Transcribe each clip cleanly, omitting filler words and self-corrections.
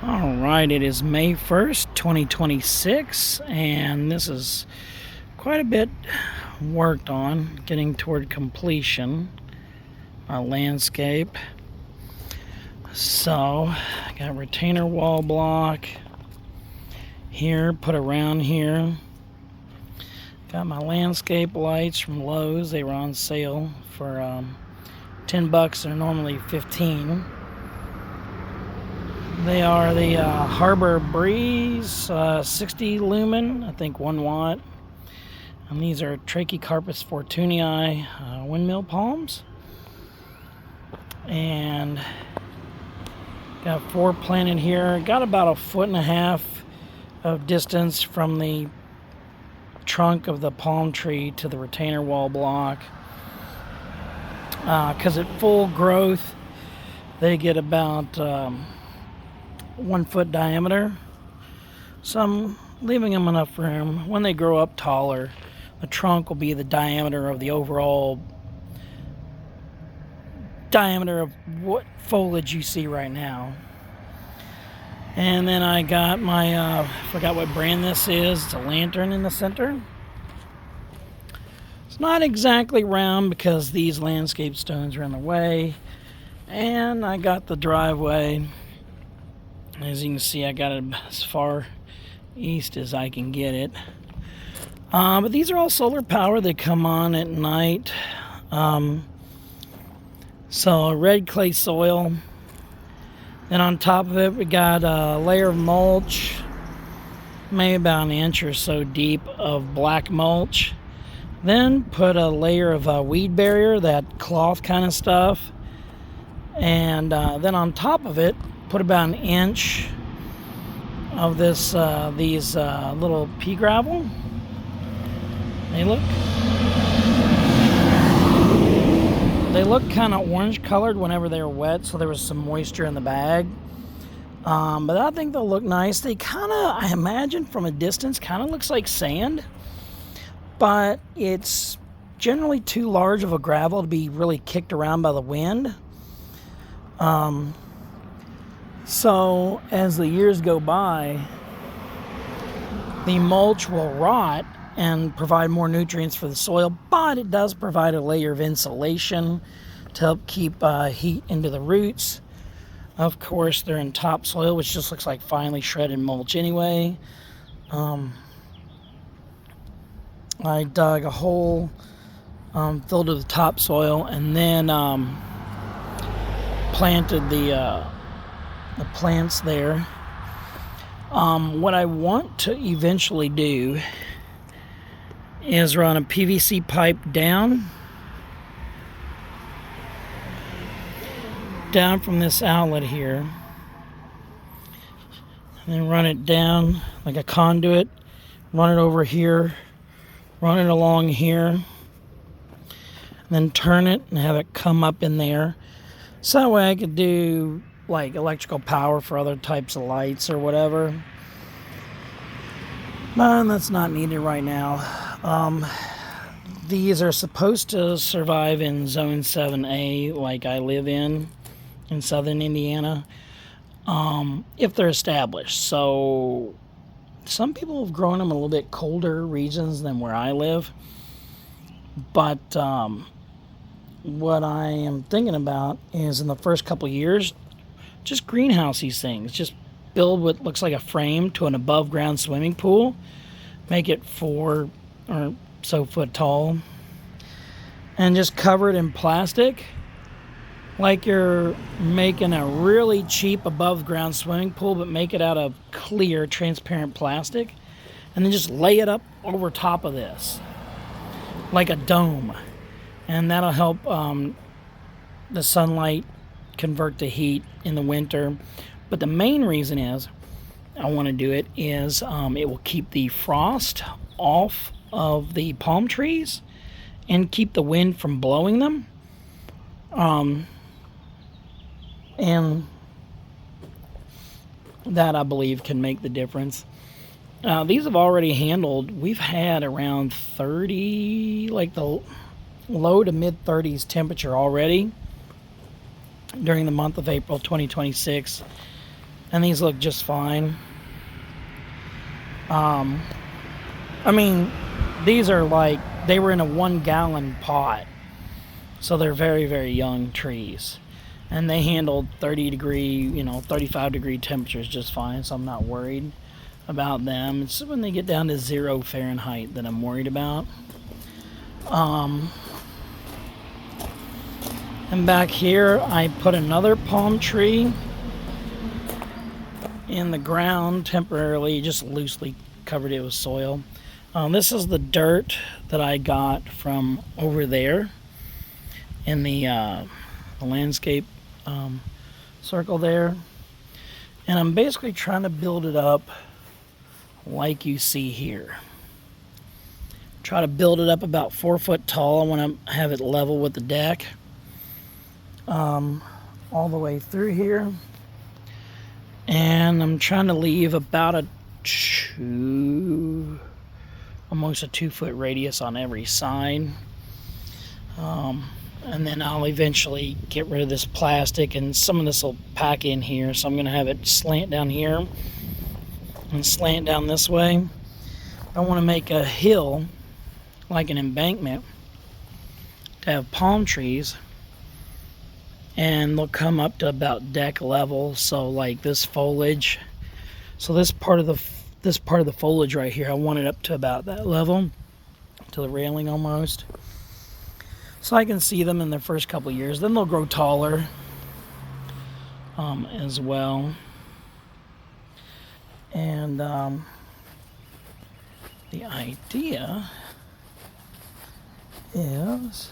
All right, it is May 1st, 2026, and this is quite a bit worked on, getting toward completion. Our landscape. So, I got retainer wall block here, put around here. Got my landscape lights from Lowe's. They were on sale for $10. They're normally $15. They are the Harbor Breeze 60 lumen, I think 1 watt. And these are Trachycarpus Fortunei windmill palms. And got 4 planted here. Got about 1.5 feet of distance from the trunk of the palm tree to the retainer wall block. Because at full growth, they get about 1 foot diameter. So I'm leaving them enough room. When they grow up taller, the trunk will be the diameter of the overall diameter of what foliage you see right now. And then I got my, forgot what brand this is. It's a lantern in the center. It's not exactly round because these landscape stones are in the way. And I got the driveway. As you can see, I got it as far east as I can get it. But these are all solar power. They come on at night. So red clay soil. Then on top of it, we got a layer of mulch, maybe about 1 inch or so deep of black mulch. Then put a layer of weed barrier, that cloth kind of stuff. And then on top of it, put about 1 inch of this these little pea gravel. They look kind of orange colored whenever they were wet, so there was some moisture in the bag. But I think they'll look nice. They kind of, I imagine from a distance, kind of looks like sand, but it's generally too large of a gravel to be really kicked around by the wind. So as the years go by, the mulch will rot and provide more nutrients for the soil, but it does provide a layer of insulation to help keep heat into the roots. Of course, they're in topsoil, which just looks like finely shredded mulch anyway. I dug a hole, filled it with topsoil, and then planted the plants there. What I want to eventually do is run a PVC pipe down from this outlet here, and then run it down like a conduit, run it over here, run it along here, and then turn it and have it come up in there. So that way I could do like electrical power for other types of lights or whatever. But that's not needed right now. These are supposed to survive in Zone 7A, like I live in southern Indiana, if they're established. So some people have grown them in a little bit colder regions than where I live. But what I am thinking about is in the first couple of years, just greenhouse these things. Just build what looks like a frame to an above ground swimming pool. Make it 4 or so foot tall. And just cover it in plastic. Like you're making a really cheap above ground swimming pool, but make it out of clear, transparent plastic. And then just lay it up over top of this. Like a dome. And that'll help the sunlight convert to heat in the winter. But the main reason is I want to do it is it will keep the frost off of the palm trees and keep the wind from blowing them. And that, I believe, can make the difference. These have already handled, we've had around 30, like the low to mid 30s temperature already during the month of April 2026. and these look just fine. I mean, these are like, they were in a 1-gallon pot, so they're very, very young trees, and they handled 35 degree temperatures just fine, so I'm not worried about them. It's when they get down to 0 Fahrenheit that I'm worried about. And back here I put another palm tree in the ground temporarily, just loosely covered it with soil. This is the dirt that I got from over there in the landscape circle there, and I'm basically trying to build it up like you see here. Try to build it up about 4 foot tall. I want to have it level with the deck, all the way through here, and I'm trying to leave about almost a 2 foot radius on every side. And then I'll eventually get rid of this plastic, and some of this will pack in here, so I'm going to have it slant down here and slant down this way. I want to make a hill, like an embankment, to have palm trees, and they'll come up to about deck level. So like this foliage, so this part of the foliage right here, I want it up to about that level, to the railing almost, so I can see them in their first couple years. Then they'll grow taller as well. And the idea is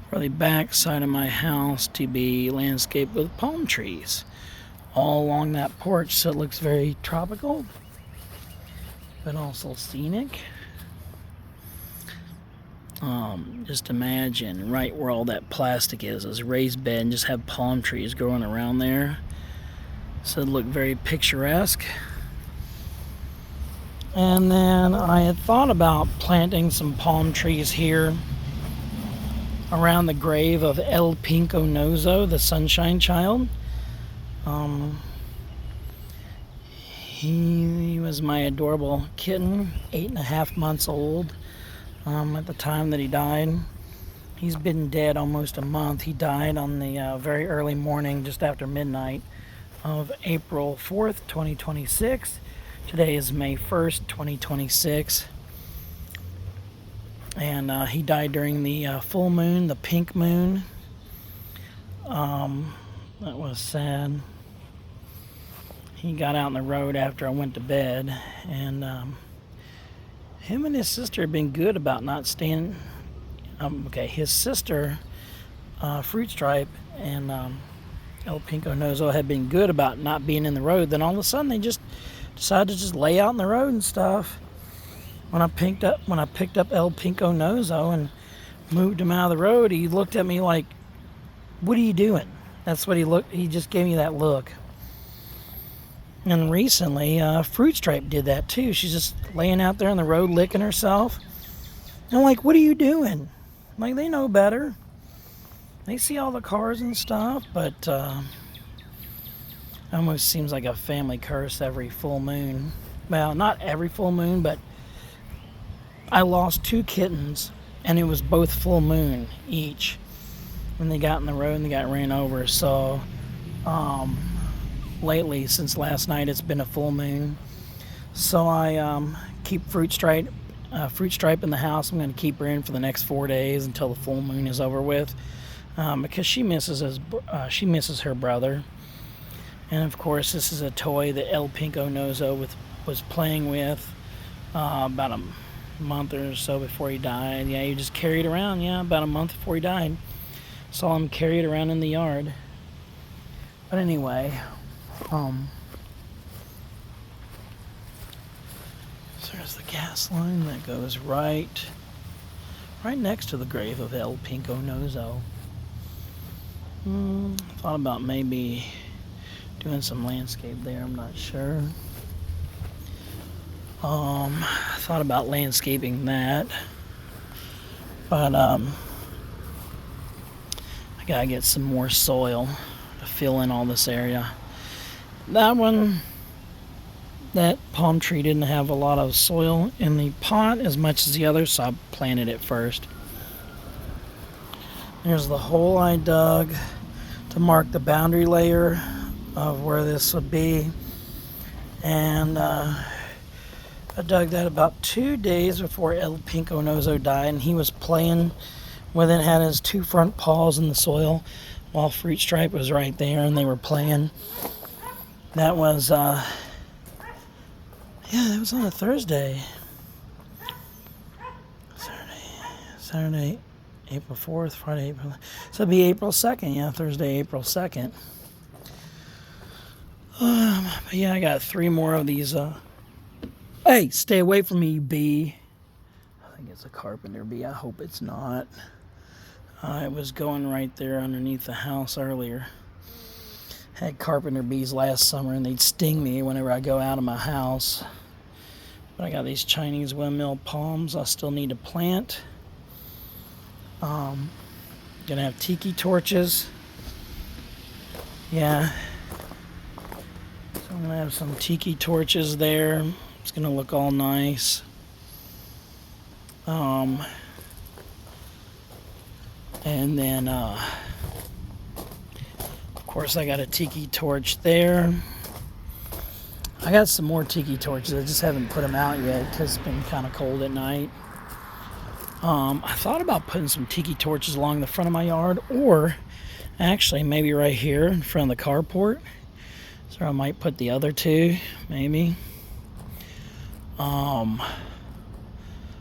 for the back side of my house to be landscaped with palm trees all along that porch, so it looks very tropical but also scenic. Just imagine right where all that plastic is raised bed, and just have palm trees growing around there, so it'd look very picturesque. And then I had thought about planting some palm trees here around the grave of El Pinco Nozo, the Sunshine Child. He was my adorable kitten, 8.5 months old at the time that he died. He's been dead almost a month. He died on the very early morning, just after midnight, of April 4th, 2026. Today is May 1st, 2026. And he died during the full moon, the pink moon. That was sad. He got out on the road after I went to bed, and him and his sister have been good about not staying. His sister, Fruit Stripe, and El Pinco Nozo had been good about not being in the road. Then all of a sudden they just decided to just lay out in the road and stuff. When I picked up El Pinco Nozo and moved him out of the road, he looked at me like, "What are you doing?" That's what he just gave me that look. And recently, Fruit Stripe did that too. She's just laying out there on the road licking herself. And I'm like, "What are you doing?" Like, they know better. They see all the cars and stuff, but it almost seems like a family curse every full moon. Well, not every full moon, but I lost 2 kittens, and it was both full moon each when they got in the road and they got ran over. So lately, since last night, it's been a full moon. So I keep Fruit Stripe in the house. I'm going to keep her in for the next 4 days until the full moon is over with, because she misses her brother. And of course, this is a toy that El Pinco Nozo was playing with about a month or so before he died. Yeah, he just carried around. Yeah, about a month before he died. Saw him carry it around in the yard. But anyway, so there's the gas line that goes right next to the grave of El Pinco Nozo. Thought about maybe doing some landscape there. I'm not sure. Thought about landscaping that, but I I gotta get some more soil to fill in all this area. That one, that palm tree didn't have a lot of soil in the pot as much as the others, so I planted it first. There's the hole I dug to mark the boundary layer of where this would be. And I dug that about 2 days before El Pinconoso died, and he was playing with it, had his 2 front paws in the soil while Fruit Stripe was right there, and they were playing. That was, that was on a Thursday. Saturday, April 4th, Friday, April. So it'd be April 2nd, yeah, Thursday, April 2nd. But yeah, I got 3 more of these. Hey, stay away from me, you bee. I think it's a carpenter bee. I hope it's not. It was going right there underneath the house earlier. Had carpenter bees last summer, and they'd sting me whenever I go out of my house. But I got these Chinese windmill palms I still need to plant. Gonna have tiki torches. Yeah. So I'm gonna have some tiki torches there. It's gonna look all nice. And then, of course, I got a tiki torch there. I got some more tiki torches. I just haven't put them out yet because it's been kind of cold at night. I thought about putting some tiki torches along the front of my yard, or actually maybe right here in front of the carport. So I might put the other 2, maybe.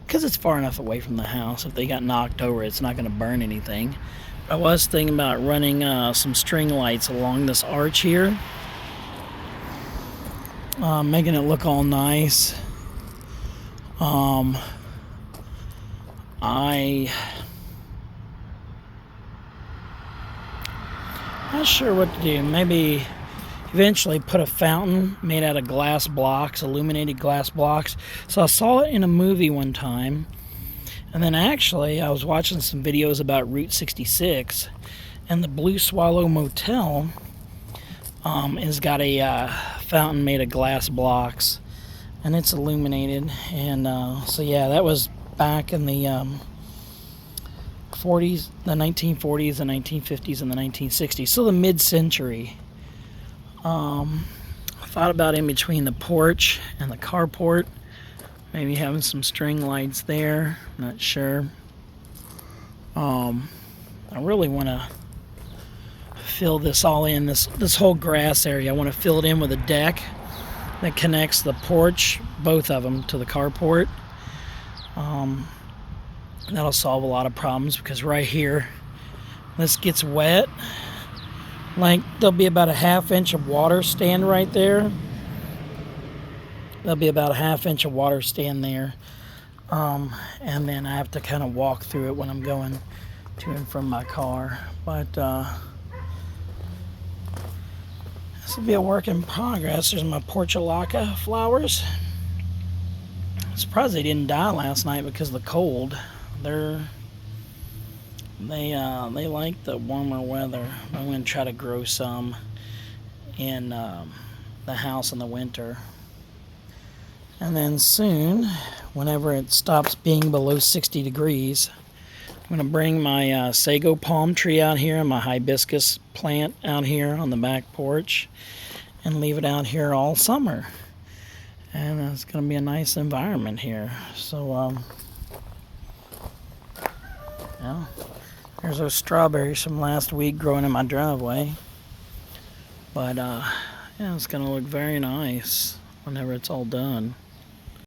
Because it's far enough away from the house. If they got knocked over, it's not going to burn anything. I was thinking about running some string lights along this arch here, making it look all nice. I'm not sure what to do. Maybe eventually put a fountain made out of glass blocks, illuminated glass blocks. So I saw it in a movie one time. And then actually I was watching some videos about Route 66, and the Blue Swallow Motel has got a fountain made of glass blocks, and it's illuminated. And so yeah, that was back in the 40s, the 1940s, the 1950s, and the 1960s. So the mid-century. I thought about in between the porch and the carport, maybe having some string lights there. Not sure. I really want to fill this all in, this whole grass area. I want to fill it in with a deck that connects the porch, both of them, to the carport. That'll solve a lot of problems, because right here, this gets wet. Like, there'll be about a 1/2 inch of water stand right there. There'll be about a 1/2 inch of water stand there. And then I have to kind of walk through it when I'm going to and from my car. But this will be a work in progress. There's my portulaca flowers. I'm surprised they didn't die last night because of the cold. They like the warmer weather. I'm going to try to grow some in the house in the winter. And then soon, whenever it stops being below 60 degrees, I'm going to bring my sago palm tree out here and my hibiscus plant out here on the back porch and leave it out here all summer. And it's going to be a nice environment here. So, yeah. There's those strawberries from last week growing in my driveway. But, yeah, it's going to look very nice whenever it's all done.